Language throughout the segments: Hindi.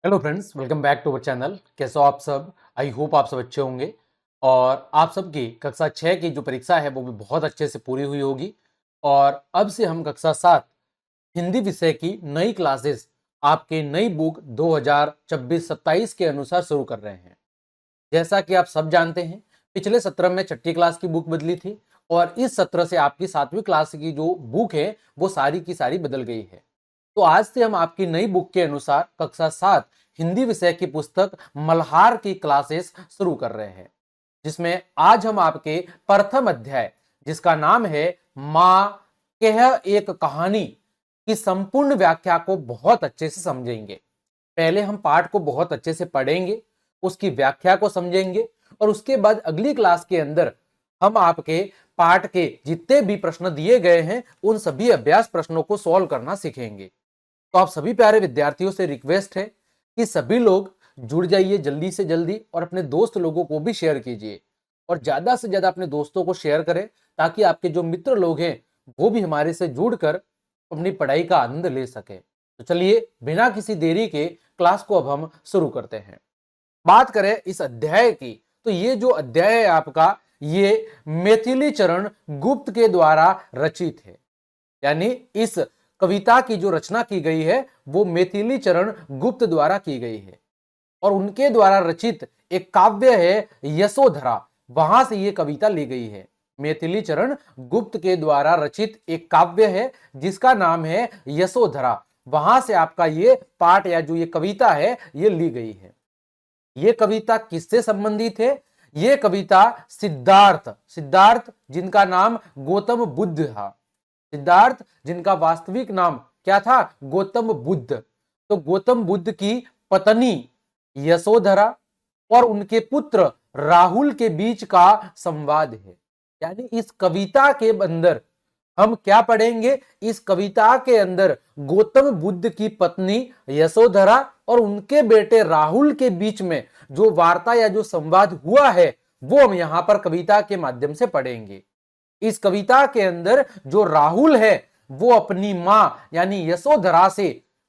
Hello friends, welcome back to our channel. कैसे हो आप सब? आई होप आप सब अच्छे होंगे और आप सबकी कक्षा 6 की जो परीक्षा है वो भी बहुत अच्छे से पूरी हुई होगी। और अब से हम कक्षा 7 हिंदी विषय की नई क्लासेस आपके नई बुक 2026-27 के अनुसार शुरू कर रहे हैं। जैसा कि आप सब जानते हैं, पिछले सत्र में छठी क्लास की बुक बदली थी और इस सत्र से आपकी 7वीं क्लास की जो बुक है वो सारी की सारी बदल गई है। तो आज से हम आपकी नई बुक के अनुसार कक्षा 7 हिंदी विषय की पुस्तक मल्हार की क्लासेस शुरू कर रहे हैं, जिसमें आज हम आपके प्रथम अध्याय, जिसका नाम है मां कह एक कहानी, की संपूर्ण व्याख्या को बहुत अच्छे से समझेंगे। पहले हम पाठ को बहुत अच्छे से पढ़ेंगे, उसकी व्याख्या को समझेंगे और उसके बाद अगली क्लास के अंदर हम आपके पाठ के जितने भी प्रश्न दिए गए हैं उन सभी अभ्यास प्रश्नों को सॉल्व करना सीखेंगे। तो आप सभी प्यारे विद्यार्थियों से रिक्वेस्ट है कि सभी लोग जुड़ जाइए जल्दी से जल्दी और अपने दोस्त लोगों को भी शेयर कीजिए और ज्यादा से ज्यादा अपने दोस्तों को शेयर करें, ताकि आपके जो मित्र लोग हैं वो भी हमारे से जुड़कर अपनी पढ़ाई का आनंद ले सके। तो चलिए बिना किसी देरी के क्लास को अब हम शुरू करते हैं। बात करें इस अध्याय की, तो ये जो अध्याय है आपका, ये मैथिली चरण गुप्त के द्वारा रचित है। यानी इस कविता की जो रचना की गई है वो मैथिली चरण गुप्त द्वारा की गई है और उनके द्वारा रचित एक काव्य है यशोधरा, वहां से ये कविता ली गई है। मैथिली चरण गुप्त के द्वारा रचित एक काव्य है जिसका नाम है यशोधरा, वहां से आपका ये पाठ या जो ये कविता है ये ली गई है। ये कविता किससे संबंधित है? ये कविता सिद्धार्थ सिद्धार्थ जिनका नाम गौतम बुद्ध था, सिद्धार्थ जिनका वास्तविक नाम क्या था? गौतम बुद्ध। तो गौतम बुद्ध की पत्नी यशोधरा और उनके पुत्र राहुल के बीच का संवाद है। यानी इस कविता के अंदर हम क्या पढ़ेंगे? इस कविता के अंदर गौतम बुद्ध की पत्नी यशोधरा और उनके बेटे राहुल के बीच में जो वार्ता या जो संवाद हुआ है वो हम यहां पर कविता के माध्यम से पढ़ेंगे। इस कविता के अंदर जो राहुल है वो अपनी मां यानी यशोधरा से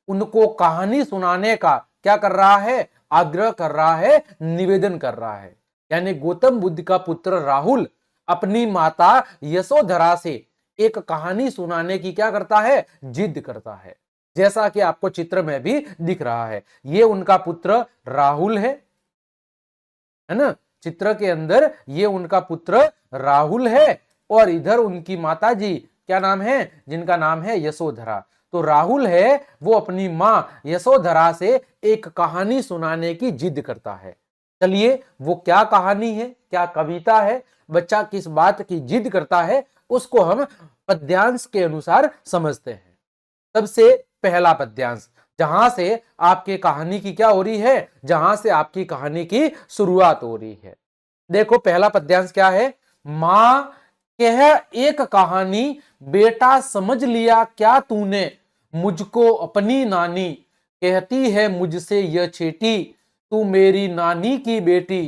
उनको कहानी सुनाने का क्या कर रहा है? आग्रह कर रहा है, निवेदन कर रहा है। यानी गौतम बुद्ध का पुत्र राहुल अपनी माता यशोधरा से एक कहानी सुनाने की क्या करता है? जिद करता है, जैसा कि आपको चित्र में भी दिख रहा है। ये उनका पुत्र राहुल है ना? चित्र के अंदर ये उनका पुत्र राहुल है और इधर उनकी माता जी क्या नाम है? जिनका नाम है यशोधरा। तो राहुल है वो अपनी मां यशोधरा से एक कहानी सुनाने की जिद करता है। चलिए वो क्या कहानी है, क्या कविता है, बच्चा किस बात की जिद करता है, उसको हम पद्यांश के अनुसार समझते हैं। सबसे पहला पद्यांश, जहां से आपके कहानी की क्या हो रही है? जहां से आपकी कहानी की शुरुआत हो रही है। देखो पहला पद्यांश क्या है? मां कह एक कहानी, बेटा समझ लिया क्या तूने, मुझको अपनी नानी, कहती है मुझसे यह छेटी, तू मेरी नानी की बेटी,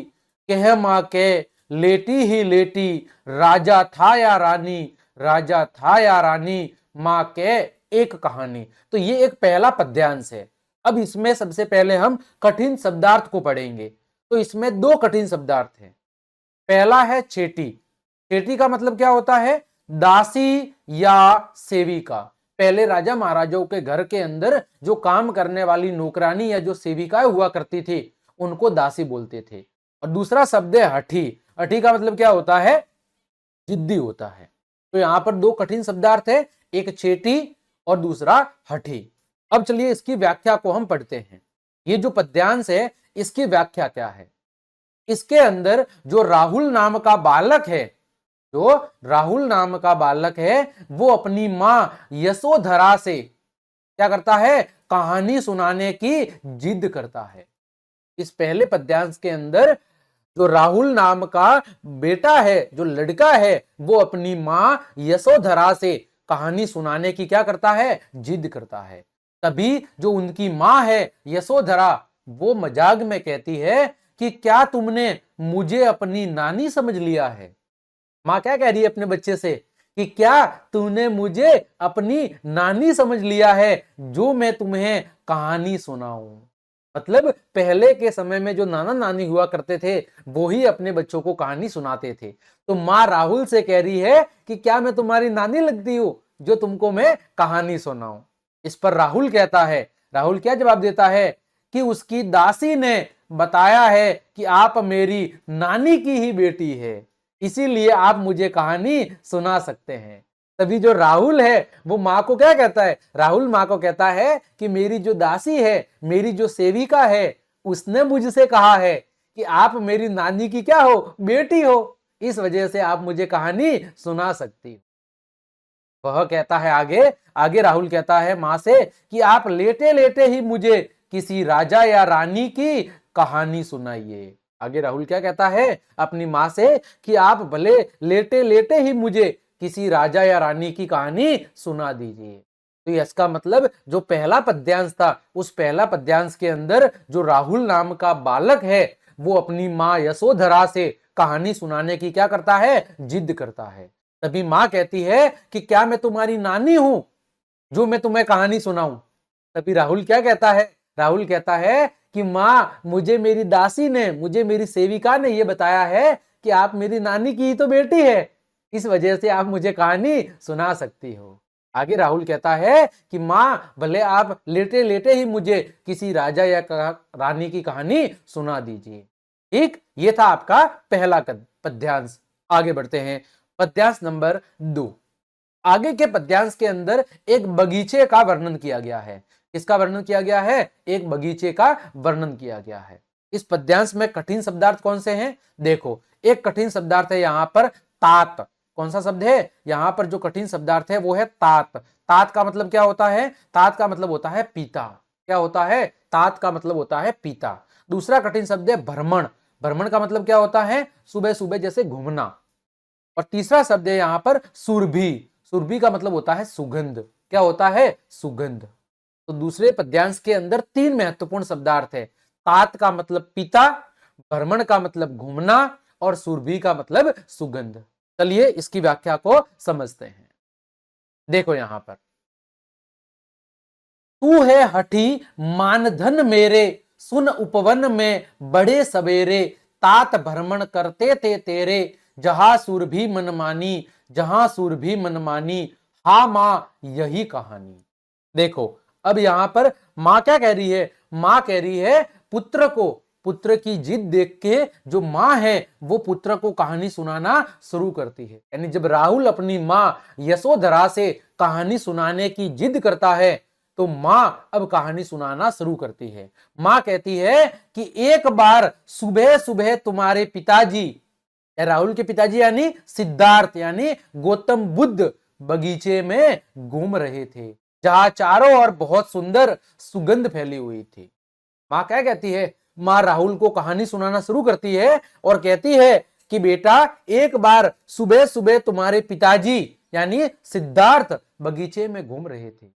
कह मां कह लेटी ही लेटी, राजा था या रानी, राजा था या रानी, मां कह एक कहानी। तो ये एक पहला पद्यांश है। अब इसमें सबसे पहले हम कठिन शब्दार्थ को पढ़ेंगे। तो इसमें दो कठिन शब्दार्थ हैं। पहला है छेटी। छेटी का मतलब क्या होता है? दासी या सेविका। पहले राजा महाराजाओं के घर के अंदर जो काम करने वाली नौकरानी या जो सेविकाएं हुआ करती थी उनको दासी बोलते थे। और दूसरा शब्द है हठी। हठी का मतलब क्या होता है? जिद्दी होता है। तो यहां पर दो कठिन शब्दार्थ है, एक छेटी और दूसरा हठी। अब चलिए इसकी व्याख्या को हम पढ़ते हैं। ये जो पद्यांश है इसकी व्याख्या क्या है? इसके अंदर जो राहुल नाम का बालक है, जो राहुल नाम का बालक है वो अपनी मां यशोधरा से क्या करता है? कहानी सुनाने की जिद करता है। इस पहले पद्यांश के अंदर जो राहुल नाम का बेटा है, जो लड़का है, वो अपनी मां यशोधरा से कहानी सुनाने की क्या करता है? जिद करता है। तभी जो उनकी मां है यशोधरा, वो मजाक में कहती है कि क्या तुमने मुझे अपनी नानी समझ लिया है? मां क्या कह रही है अपने बच्चे से कि क्या तूने मुझे अपनी नानी समझ लिया है जो मैं तुम्हें कहानी सुनाऊं। मतलब पहले के समय में जो नाना नानी हुआ करते थे वो ही अपने बच्चों को कहानी सुनाते थे। तो माँ राहुल से कह रही है कि क्या मैं तुम्हारी नानी लगती हूं जो तुमको मैं कहानी सुनाऊं। इस पर राहुल क्या जवाब देता है कि उसकी दासी ने बताया है कि आप मेरी नानी की ही बेटी है, इसीलिए आप मुझे कहानी सुना सकते हैं। तभी जो राहुल है वो माँ को क्या कहता है, राहुल माँ को कहता है कि मेरी जो दासी है, मेरी जो सेविका है, उसने मुझसे कहा है कि आप मेरी नानी की क्या हो, बेटी हो, इस वजह से आप मुझे कहानी सुना सकती हो। वह कहता है आगे आगे राहुल कहता है माँ से कि आप लेटे लेटे ही मुझे किसी राजा या रानी की कहानी सुनाइए। आगे राहुल क्या कहता है अपनी माँ से कि आप भले लेटे लेटे ही मुझे किसी राजा या रानी की कहानी सुना दीजिए। तो इसका मतलब जो पहला पद्यांश था, उस पहला पद्यांश के अंदर जो राहुल नाम का बालक है वो अपनी माँ यशोधरा से कहानी सुनाने की क्या करता है, जिद करता है। तभी माँ कहती है कि क्या मैं तुम्हारी नानी हूं जो मैं तुम्हें कहानी सुनाऊं। तभी राहुल क्या कहता है, राहुल कहता है कि माँ मुझे मेरी दासी ने, मुझे मेरी सेविका ने यह बताया है कि आप मेरी नानी की ही तो बेटी है, इस वजह से आप मुझे कहानी सुना सकती हो। आगे राहुल कहता है कि माँ भले आप लेटे लेटे ही मुझे किसी राजा या रानी की कहानी सुना दीजिए। ठीक, ये था आपका पहला पद्यांश। आगे बढ़ते हैं पद्यांश नंबर 2। आगे के पद्यांश के अंदर एक बगीचे का वर्णन किया गया है। किसका वर्णन किया गया है, एक बगीचे का वर्णन किया गया है। इस पद्यांश में कठिन शब्दार्थ कौन से हैं, देखो एक कठिन शब्दार्थ है यहाँ पर तात। कौन सा शब्द है यहाँ पर, जो कठिन शब्दार्थ है वो है तात। तात का मतलब क्या होता है, तात का मतलब होता है पिता। क्या होता है, तात का मतलब होता है पिता। दूसरा कठिन शब्द है भ्रमण। भ्रमण का मतलब क्या होता है, सुबह सुबह जैसे घूमना। और तीसरा शब्द है यहाँ पर सुरभि। सुरभि का मतलब होता है सुगंध। क्या होता है, सुगंध। तो दूसरे पद्यांश के अंदर तीन महत्वपूर्ण शब्दार्थ है। तात का मतलब पिता, भ्रमण का मतलब घूमना और सुरभि का मतलब सुगंध। चलिए इसकी व्याख्या को समझते हैं। देखो यहां पर, तू है हठी मानधन मेरे, सुन उपवन में बड़े सवेरे, तात भ्रमण करते थे तेरे, जहां सुरभि मनमानी, जहां सुरभि मनमानी, हा मां यही कहानी। देखो अब यहां पर मां क्या कह रही है, मां कह रही है पुत्र को, पुत्र की जिद देख के जो मां है वो पुत्र को कहानी सुनाना शुरू करती है। यानी जब राहुल अपनी मां यशोधरा से कहानी सुनाने की जिद करता है तो मां अब कहानी सुनाना शुरू करती है। मां कहती है कि एक बार सुबह सुबह तुम्हारे पिताजी, राहुल के पिताजी यानी सिद्धार्थ यानी गौतम बुद्ध, बगीचे में घूम रहे थे जहां चारों ओर बहुत सुंदर सुगंध फैली हुई थी। मां क्या कहती है, मां राहुल को कहानी सुनाना शुरू करती है और कहती है कि बेटा एक बार सुबह सुबह तुम्हारे पिताजी यानी सिद्धार्थ बगीचे में घूम रहे थे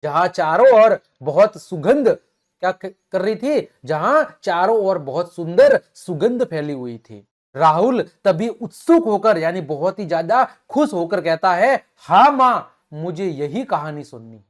जहां चारों ओर बहुत सुगंध क्या कर रही थी, जहां चारों ओर बहुत सुंदर सुगंध फैली हुई थी। राहुल तभी उत्सुक होकर यानी बहुत ही ज्यादा खुश होकर कहता है, हाँ मां मुझे यही कहानी सुननी है।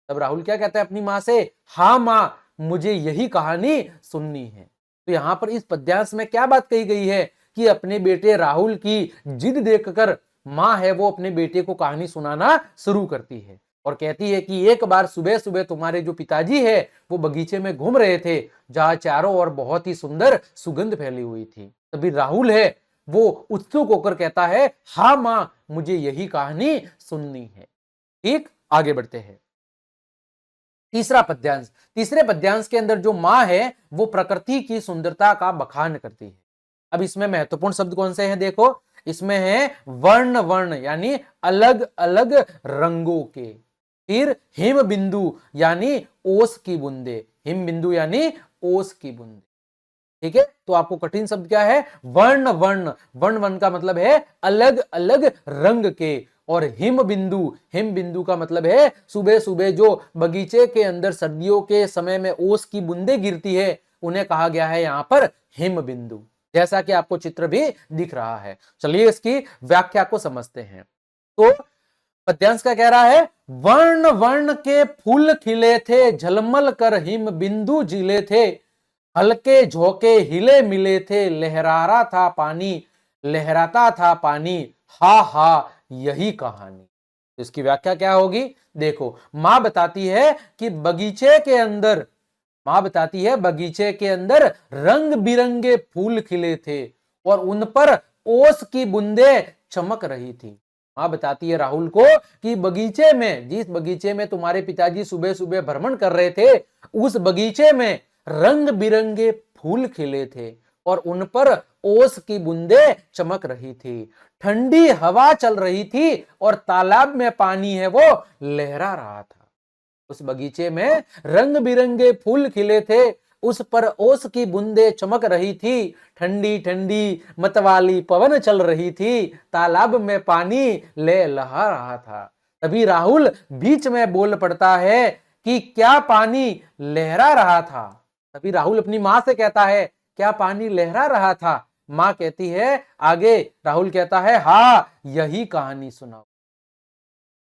तब राहुल क्या कहता है अपनी मां से, हाँ मां मुझे यही कहानी सुननी है। तो यहां पर इस पद्यांश में क्या बात कही गई है कि अपने बेटे राहुल की जिद देखकर मां है वो अपने बेटे को कहानी सुनाना शुरू करती है और कहती है कि एक बार सुबह सुबह तुम्हारे जो पिताजी है वो बगीचे में घूम रहे थे जहां चारों ओर बहुत ही सुंदर सुगंध फैली हुई थी। तभी राहुल है वो उत्सुक होकर कहता है, हाँ मां मुझे यही कहानी सुननी है। ठीक, आगे बढ़ते हैं। तीसरा पद्यांश, तीसरे पद्यांश के अंदर जो मां है वो प्रकृति की सुंदरता का बखान करती है। अब इसमें महत्वपूर्ण शब्द कौन से हैं, देखो इसमें है वर्ण वर्ण यानी अलग अलग रंगों के, फिर हिम बिंदु यानी ओस की बूंदे, हिम बिंदु यानी ओस की बूंदे। ठीक है, तो आपको कठिन शब्द क्या है, वर्ण वर्ण। वर्ण वर्ण का मतलब है अलग अलग रंग के। और हिम बिंदु, हिम बिंदु का मतलब है सुबह सुबह जो बगीचे के अंदर सर्दियों के समय में ओस की बूंदे गिरती है उन्हें कहा गया है यहां पर हिम बिंदु, जैसा कि आपको चित्र भी दिख रहा है। चलिए इसकी व्याख्या को समझते हैं। तो पद्यांश का कह रहा है, वर्ण वर्ण के फूल खिले थे, झलमल कर हिम बिंदु जिले थे, हल्के झोंके हिले मिले थे, लहरारा था पानी, लहराता था पानी, हा हा यही कहानी। तो इसकी व्याख्या क्या होगी? देखो, मां बताती है कि बगीचे के अंदर, मां बताती है बगीचे के अंदर रंग बिरंगे फूल खिले थे और उन पर ओस की बूंदे चमक रही थी। मां बताती है राहुल को कि बगीचे में, जिस बगीचे में तुम्हारे पिताजी सुबह सुबह भ्रमण कर रहे थे, उस बगीचे में रंग बिरंगे फूल खिले थे और उन पर ओस की बूंदे चमक रही थी, ठंडी हवा चल रही थी और तालाब में पानी है वो लहरा रहा था। उस बगीचे में रंग बिरंगे फूल खिले थे, उस पर ओस की बूंदे चमक रही थी, ठंडी ठंडी मतवाली पवन चल रही थी, तालाब में पानी ले लहा रहा था। तभी राहुल बीच में बोल पड़ता है कि क्या पानी लहरा रहा था। तभी राहुल अपनी मां से कहता है, क्या पानी लहरा रहा था? मां कहती है आगे, राहुल कहता है, हाँ यही कहानी सुनाओ।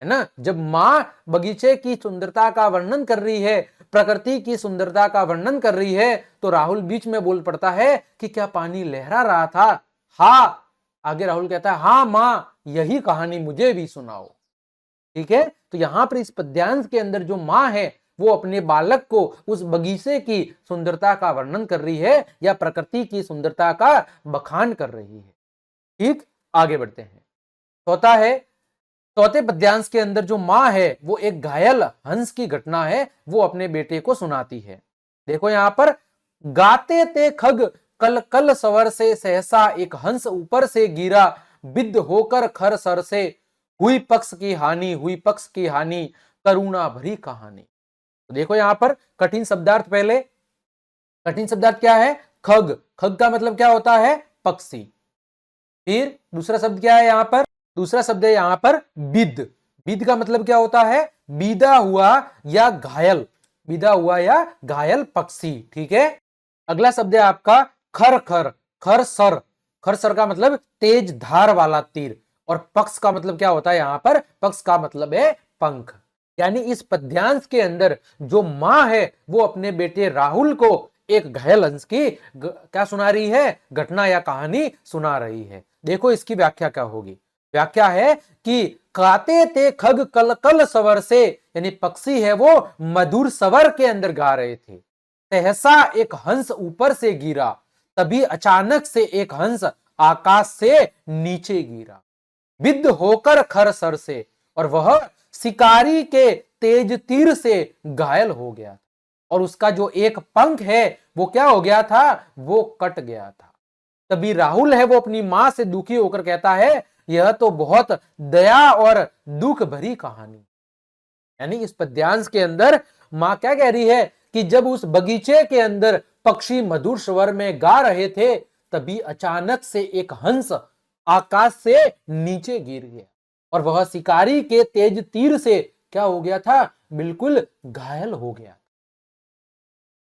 है ना, जब मां बगीचे की सुंदरता का वर्णन कर रही है, प्रकृति की सुंदरता का वर्णन कर रही है, तो राहुल बीच में बोल पड़ता है कि क्या पानी लहरा रहा था? हाँ। आगे राहुल कहता है, हाँ मां यही कहानी मुझे भी सुनाओ। ठीक है, तो यहां पर इस पद्यांश के अंदर जो मां है वो अपने बालक को उस बगीचे की सुंदरता का वर्णन कर रही है या प्रकृति की सुंदरता का बखान कर रही है। ठीक, आगे बढ़ते हैं। चौथा है, चौथे पद्यांश के अंदर जो मां है वो एक घायल हंस की घटना है वो अपने बेटे को सुनाती है। देखो यहां पर, गाते ते खग कल कल सवर से, सहसा एक हंस ऊपर से गिरा, बिद्ध होकर खर सर से, हुई पक्ष की हानि, हुई पक्ष की हानि, करुणा भरी कहानी। तो देखो यहां पर कठिन शब्दार्थ, पहले कठिन शब्दार्थ क्या है? खग। खग का मतलब क्या होता है? पक्षी। फिर दूसरा शब्द क्या है यहां पर? दूसरा शब्द है यहां पर बिद। बिद का मतलब क्या होता है? बीदा हुआ या घायल, बीदा हुआ या घायल पक्षी। ठीक है, अगला शब्द है आपका खर खर। खर सर, खर सर का मतलब तेज धार वाला तीर, और पक्ष का मतलब क्या होता है यहां पर? पक्ष का मतलब है पंख। यानी इस पद्यांश के अंदर जो मां है वो अपने बेटे राहुल को एक घायल हंस की क्या सुना रही है? घटना या कहानी सुना रही है। देखो इसकी व्याख्या क्या होगी। व्याख्या है कि गाते थे खग कल कल सवर से, यानी पक्षी है वो मधुर स्वर के अंदर गा रहे थे। सहसा एक हंस ऊपर से गिरा, तभी अचानक से एक हंस आकाश से नीचे गिरा, विद्ध होकर खर सर से, और वह शिकारी के तेज तीर से घायल हो गया, और उसका जो एक पंख है वो क्या हो गया था? वो कट गया था। तभी राहुल है वो अपनी मां से दुखी होकर कहता है, यह तो बहुत दया और दुख भरी कहानी। यानी इस पद्यांश के अंदर मां क्या कह रही है कि जब उस बगीचे के अंदर पक्षी मधुर स्वर में गा रहे थे, तभी अचानक से एक हंस आकाश से नीचे गिर गया, और वह शिकारी के तेज तीर से क्या हो गया था? बिल्कुल घायल हो गया,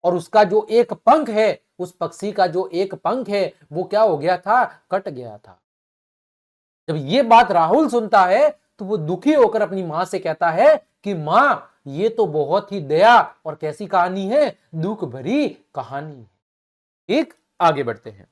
और उसका जो एक पंख है, उस पक्षी का जो एक पंख है वो क्या हो गया था? कट गया था। जब ये बात राहुल सुनता है तो वो दुखी होकर अपनी मां से कहता है कि मां, ये तो बहुत ही दया और कैसी कहानी है? दुख भरी कहानी है। ठीक, आगे बढ़ते हैं।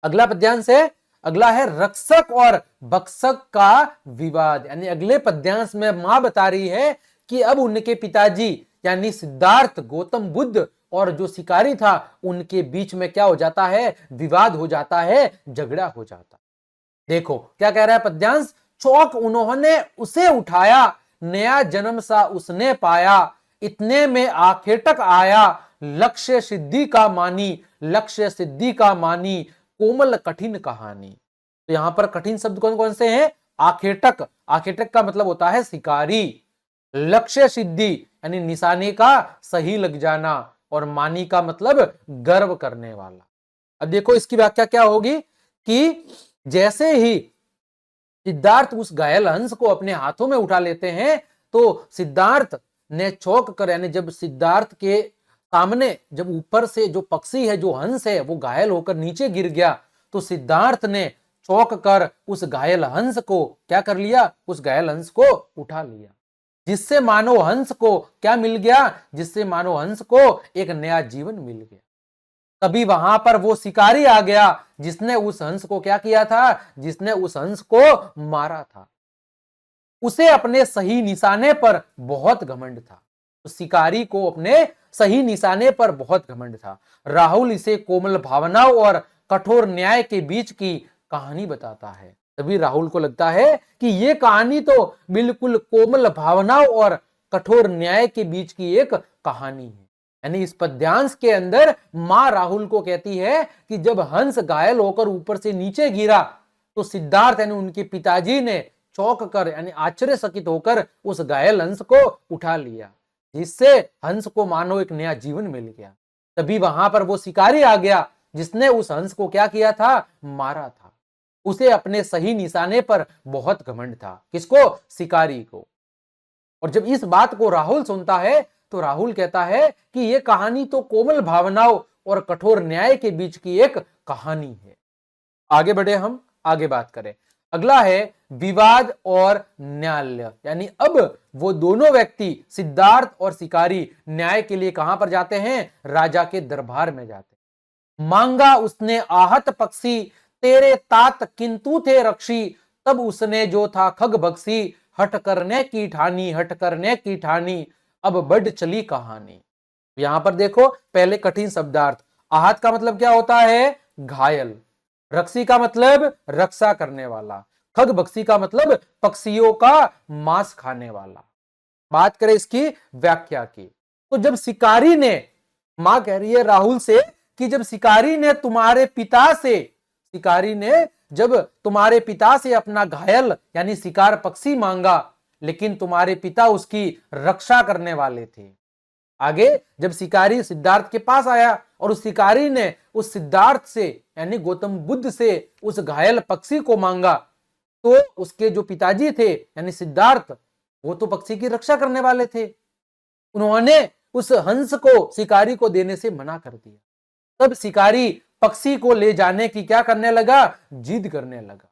अगला पद्यांश है, अगला है रक्षक और भक्षक का विवाद। यानी अगले पद्यांश में मां बता रही है कि अब उनके पिताजी यानी सिद्धार्थ, गौतम बुद्ध और जो शिकारी था उनके बीच में क्या हो जाता है? विवाद हो जाता है, झगड़ा हो जाता। देखो क्या कह रहा है पद्यांश, चौक उन्होंने उसे उठाया, नया जन्म सा उसने पाया, इतने में आखेटक आया, लक्ष्य सिद्धि का मानी, लक्ष्य सिद्धि का मानी, कोमल कठिन कहानी। तो यहां पर कठिन शब्द कौन कौन से हैं? आखेटक। आखेटक का मतलब होता है शिकारी, लक्ष्य सिद्धि यानी निशाने का सही लग जाना, और मानी का मतलब गर्व करने वाला। अब देखो इसकी व्याख्या क्या होगी कि जैसे ही सिद्धार्थ उस घायल हंस को अपने हाथों में उठा लेते हैं, तो सिद्धार्थ ने चौंक कर, यानी जब सिद्धार्थ के सामने जब ऊपर से जो पक्षी है, जो हंस है, वो घायल होकर नीचे गिर गया, तो सिद्धार्थ ने चौंक कर उस घायल हंस को क्या कर लिया, उस घायल हंस को उठा लिया, जिससे मानो हंस को क्या मिल गया, जिससे मानो हंस को एक नया जीवन मिल गया। तभी वहां पर वो शिकारी आ गया जिसने उस हंस को क्या किया था, जिसने उस हंस को मारा था। उसे अपने सही निशाने पर बहुत घमंड था। तो शिकारी को अपने सही निशाने पर बहुत घमंड था। राहुल इसे कोमल भावनाओं और कठोर न्याय के बीच की कहानी बताता है। तभी राहुल को लगता है कि ये कहानी तो बिल्कुल कोमल भावनाओं और कठोर न्याय के बीच की एक कहानी है। यानी इस पद्यांश के अंदर मां राहुल को कहती है कि जब हंस घायल होकर ऊपर से नीचे गिरा तो सिद्धार्थ यानी उनके पिताजी ने चौंक कर यानी आश्चर्यचकित होकर उस घायल हंस को उठा लिया, जिससे हंस को मानो एक नया जीवन मिल गया। तभी वहां पर वो शिकारी आ गया जिसने उस हंस को क्या किया था, मारा था। उसे अपने सही निशाने पर बहुत घमंड था। किसको, शिकारी को। और जब इस बात को राहुल सुनता है तो राहुल कहता है कि यह कहानी तो कोमल भावनाओं और कठोर न्याय के बीच की एक कहानी है। आगे बढ़े, हम आगे बात करें। अगला है विवाद और न्यायालय। यानी अब वो दोनों व्यक्ति सिद्धार्थ और शिकारी न्याय के लिए कहां पर जाते हैं, राजा के दरबार में जाते हैं। मांगा उसने आहत पक्षी, तेरे तात किंतु थे रक्षी, तब उसने जो था खग बख्शी, हट करने की ठानी, हट करने की ठानी, अब बढ़ चली कहानी। यहां पर देखो, पहले कठिन शब्दार्थ। आहत का मतलब क्या होता है, घायल। रक्षी का मतलब रक्षा करने वाला। खग बख्शी का मतलब पक्षियों का मांस खाने वाला। बात करें इसकी व्याख्या की, तो जब शिकारी ने, मां कह रही है राहुल से कि जब शिकारी ने तुम्हारे पिता से, शिकारी ने जब तुम्हारे पिता से अपना घायल यानी शिकार पक्षी मांगा, लेकिन तुम्हारे पिता उसकी रक्षा करने वाले थे। आगे जब शिकारी सिद्धार्थ के पास आया और उस शिकारी ने उस सिद्धार्थ से यानी गौतम बुद्ध से उस घायल पक्षी को मांगा, तो उसके जो पिताजी थे यानी सिद्धार्थ, वो तो पक्षी की रक्षा करने वाले थे। उन्होंने उस हंस को शिकारी को देने से मना कर दिया। तब शिकारी पक्षी को ले जाने की क्या करने लगा, जिद करने लगा।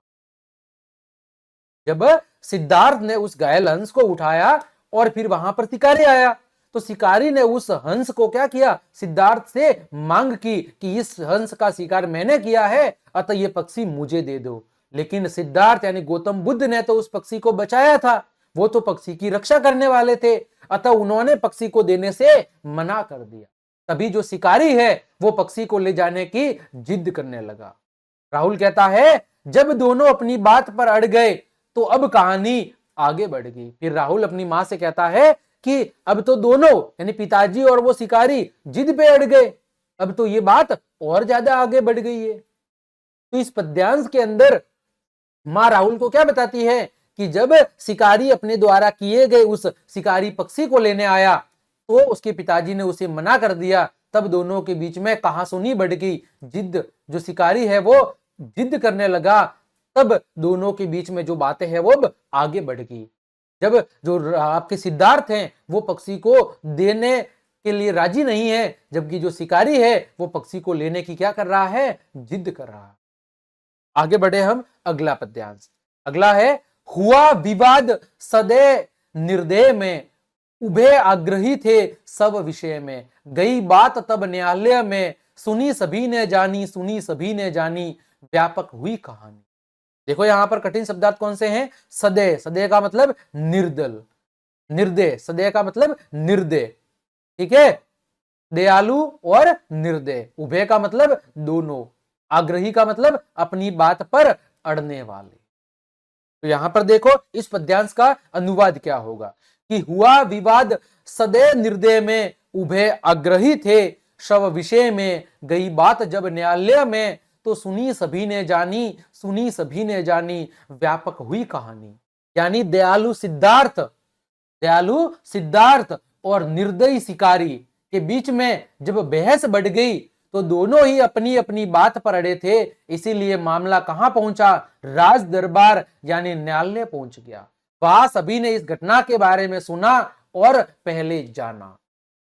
जब सिद्धार्थ ने उस घायल हंस को उठाया और फिर वहां पर शिकारी आया, तो शिकारी ने उस हंस को क्या किया, सिद्धार्थ से मांग की कि इस हंस का शिकार मैंने किया है, अतः ये पक्षी मुझे दे दो। लेकिन सिद्धार्थ यानी गौतम बुद्ध ने तो उस पक्षी को बचाया था, वो तो पक्षी की रक्षा करने वाले थे, अतः उन्होंने पक्षी को देने से मना कर दिया। तभी जो शिकारी है वो पक्षी को ले जाने की जिद करने लगा। राहुल कहता है जब दोनों अपनी बात पर अड़ गए तो अब कहानी आगे बढ़ गई। फिर राहुल अपनी मां से कहता है कि अब तो दोनों यानी पिताजी और वो शिकारी जिद पे अड़ गए, अब तो ये बात और ज्यादा आगे बढ़ गई है। तो इस पद्यांश के अंदर मां राहुल को क्या बताती है कि जब शिकारी अपने द्वारा किए गए उस शिकारी पक्षी को लेने आया तो उसके पिताजी ने उसे मना कर दिया, तब दोनों के बीच में कहासुनी बढ़ गई। जिद, जो शिकारी है वो जिद करने लगा, तब दोनों के बीच में जो बातें हैं वो अब आगे बढ़ गई। जब जो आपके सिद्धार्थ हैं वो पक्षी को देने के लिए राजी नहीं है, जबकि जो शिकारी है वो पक्षी को लेने की क्या कर रहा है, जिद कर रहा है। आगे बढ़े हम, अगला पद्यांश। अगला है हुआ विवाद सदैव निर्दय में, उभे आग्रही थे सब विषय में, गई बात तब न्यायालय में, सुनी सभी ने जानी, सुनी सभी ने जानी, व्यापक हुई कहानी। देखो यहां पर कठिन शब्दार्थ कौन से हैं, सदैव, सदैव का मतलब निर्दल, निर्दय, सदैव का मतलब निर्दय, ठीक है, दयालु और निर्दय। उभय का मतलब दोनों, आग्रही का मतलब अपनी बात पर अड़ने वाले। तो यहां पर देखो इस पद्यांश का अनुवाद क्या होगा कि हुआ विवाद सदैव निर्दय में, उभय आग्रही थे शव विषय में, गई बात जब न्यायालय में, तो सुनी सभी ने जानी, सुनी सभी ने जानी, व्यापक हुई कहानी। यानी दयालु सिद्धार्थ और निर्दयी शिकारी के बीच में जब बहस बढ़ गई तो दोनों ही अपनी अपनी बात पर अड़े थे, इसीलिए मामला कहां पहुंचा, राज दरबार यानी न्यायालय पहुंच गया। वहां सभी ने इस घटना के बारे में सुना और पहले जाना।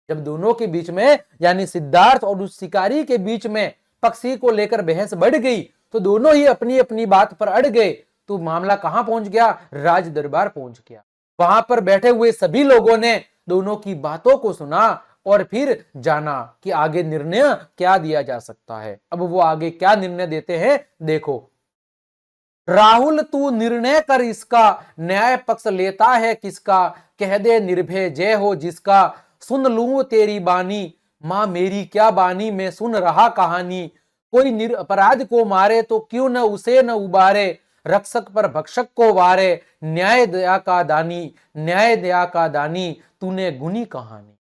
जब दोनों के बीच में यानी सिद्धार्थ और उस शिकारी के बीच में पक्षी को लेकर बहस बढ़ गई तो दोनों ही अपनी अपनी बात पर अड़ गए। तो मामला कहां पहुंच गया? राज दरबार पहुंच गया। वहां पर बैठे हुए सभी लोगों ने दोनों की बातों को सुना और फिर जाना कि आगे निर्णय क्या दिया जा सकता है। अब वो आगे क्या निर्णय देते हैं, देखो। राहुल तू निर्णय कर इसका, न्याय पक्ष लेता है किसका, कह दे निर्भय जय हो जिसका, सुन लूं तेरी बानी, मां मेरी क्या बानी, मैं सुन रहा कहानी। कोई निरपराध को मारे तो क्यों न उसे न उबारे, रक्षक पर भक्षक को वारे, न्याय दया का दानी, न्याय दया का दानी, तूने गुनी कहानी।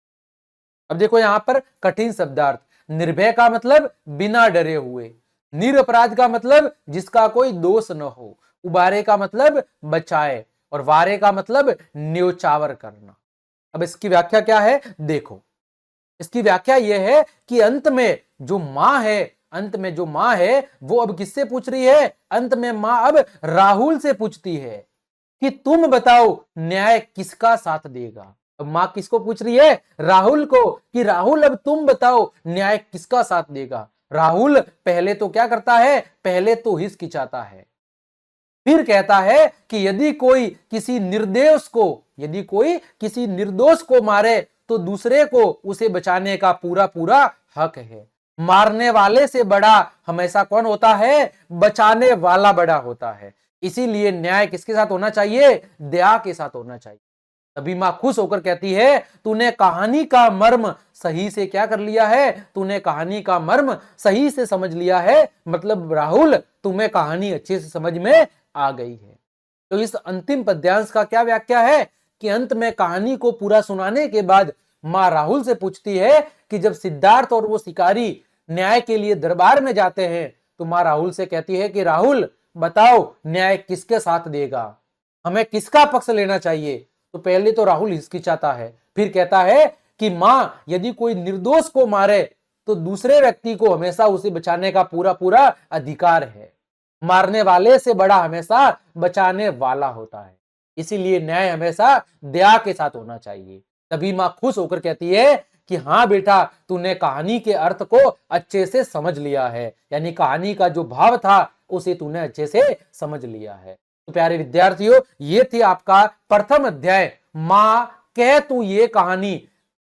अब देखो यहां पर कठिन शब्दार्थ। निर्भय का मतलब बिना डरे हुए, निरपराध का मतलब जिसका कोई दोष न हो, उबारे का मतलब बचाए, और वारे का मतलब न्योचावर करना। अब इसकी व्याख्या क्या है, देखो। इसकी व्याख्या यह है कि अंत में जो मां है, अंत में जो मां है वो अब किससे पूछ रही है? अंत में मां अब राहुल से पूछती है कि तुम बताओ न्याय किसका साथ देगा। अब मां किसको पूछ रही है? राहुल को, कि राहुल अब तुम बताओ न्याय किसका साथ देगा। राहुल पहले तो क्या करता है? पहले तो हिचकिचाता है, फिर कहता है कि यदि कोई किसी निर्दोष को मारे तो दूसरे को उसे बचाने का पूरा पूरा हक है। मारने वाले से बड़ा हमेशा कौन होता है? बचाने वाला बड़ा होता है। इसीलिए न्याय किसके साथ होना चाहिए? दया के साथ होना चाहिए। तभी मां खुश होकर कहती है तूने कहानी का मर्म सही से क्या कर लिया है? तूने कहानी का मर्म सही से समझ लिया है। मतलब राहुल तुम्हें कहानी अच्छे से समझ में आ गई है। तो इस अंतिम पद्यांश का क्या व्याख्या है कि अंत में कहानी को पूरा सुनाने के बाद मां राहुल से पूछती है कि जब सिद्धार्थ और वो शिकारी न्याय के लिए दरबार में जाते हैं तो मां राहुल से कहती है कि राहुल बताओ न्याय किसके साथ देगा, हमें किसका पक्ष लेना चाहिए। तो पहले तो राहुल हिचकिचाता है, फिर कहता है कि मां यदि कोई निर्दोष को मारे तो दूसरे व्यक्ति को हमेशा उसे बचाने का पूरा पूरा अधिकार है। मारने वाले से बड़ा हमेशा बचाने वाला होता है। इसीलिए न्याय हमेशा दया के साथ होना चाहिए। तभी मां खुश होकर कहती है कि हाँ बेटा तूने कहानी के अर्थ को अच्छे से समझ लिया है, यानी कहानी का जो भाव था उसे तूने अच्छे से समझ लिया है। तो प्यारे विद्यार्थियों, ये थी आपका प्रथम अध्याय मां कह तू ये कहानी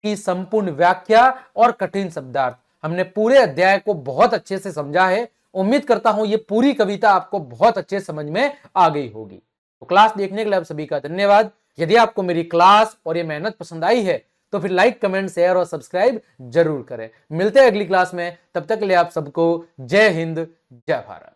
की संपूर्ण व्याख्या और कठिन शब्दार्थ। हमने पूरे अध्याय को बहुत अच्छे से समझा है। उम्मीद करता हूं ये पूरी कविता आपको बहुत अच्छे समझ में आ गई होगी। तो क्लास देखने के लिए आप सभी का धन्यवाद। यदि आपको मेरी क्लास और ये मेहनत पसंद आई है तो फिर लाइक, कमेंट, शेयर और सब्सक्राइब जरूर करें। मिलते हैं अगली क्लास में, तब तक के लिए आप सबको जय हिंद, जय भारत।